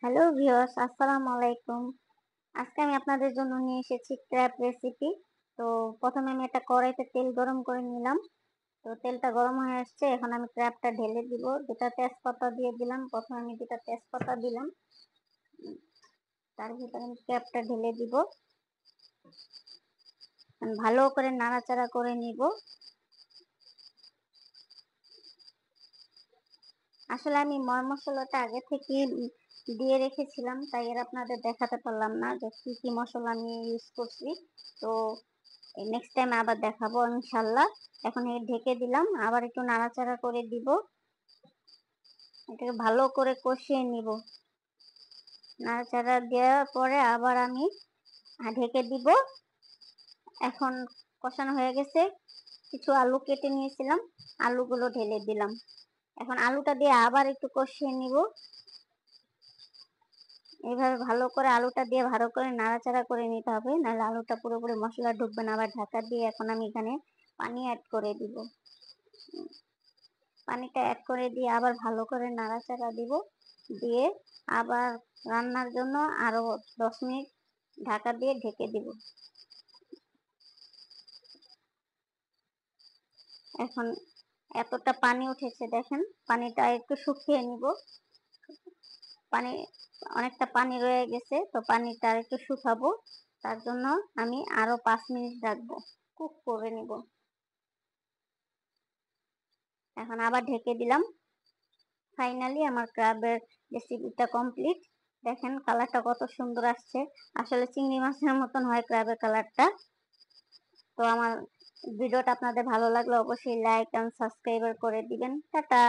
Hello viewers, আসসালামু আলাইকুম। আজকে আমি আপনাদের জন্য নিয়ে এসেছি ক্র্যাব রেসিপি। তো প্রথমে আমি একটা কড়াইতে তেল গরম করে নিলাম। তো তেলটা গরম হয়ে আসছে, এখন আমি ক্র্যাবটা ঢেলে দিব। দুটা তেজপাতা দিয়ে দিলাম। প্রথমে আমি দুটা তেজপাতা দিলাম। তার ভিতরে আমি ক্র্যাবটা ঢেলে দিব। ভালো করে নাড়াচাড়া করে নিব। আসলে আমি মশলাটা আগে থেকে দিয়ে রেখেছিলাম, তাই এর আপনাদের দেখাতে পারলাম না যে কি কি মশলা আমি ইউজ করছি। তো নেক্সট টাইম আবার দেখাবো ইনশাল্লাহ। এখন ঢেকে দিলাম, আবার একটু নাড়াচাড়া করে দিব। এটাকে ভালো করে কষিয়ে নিব। নাড়াচাড়া দেওয়ার পরে আবার আমি ঢেকে দিব। এখন কষানো হয়ে গেছে। কিছু আলু কেটে নিয়েছিলাম, আলুগুলো ঢেলে দিলাম। এখন আলুটা দিয়ে আবার একটু কষিয়ে নিব। এইভাবে ভালো করে আলুটা দিয়ে ভালো করে নাড়াচাড়া করে নিতে হবে, নাহলে আলুটা পুরোপুরি মশলা ঢুকবে না। আবার ঢাকা দিয়ে এখন আমি এখানে পানি অ্যাড করে দিব। পানিটা অ্যাড করে দিয়ে আবার ভালো করে নাড়াচাড়া দিব। দিয়ে আবার রান্নার জন্য আরো 10 মিনিট ঢাকা দিয়ে ঢেকে দিব। এখন এতটা পানি উঠেছে দেখেন, পানিটা একটু শুকিয়ে নিব। পানি অনেকটা পানি রয়ে গেছে, তো পানিটা আর একটু শুকাবো। তার জন্য আমি আরো 5 মিনিট রাখবো, কুক করে নিব। এখন আবার ঢেকে দিলাম। ফাইনালি আমার ক্র্যাবের রেসিপিটা কমপ্লিট। দেখেন কালারটা কত সুন্দর আসছে। আসলে চিংড়ি মাছের মতন হয় ক্র্যাবের কালারটা। তো আমার ভিডিওটা আপনাদের ভালো লাগলে অবশ্যই লাইক এন্ড সাবস্ক্রাইব করে দিবেন। টাটা।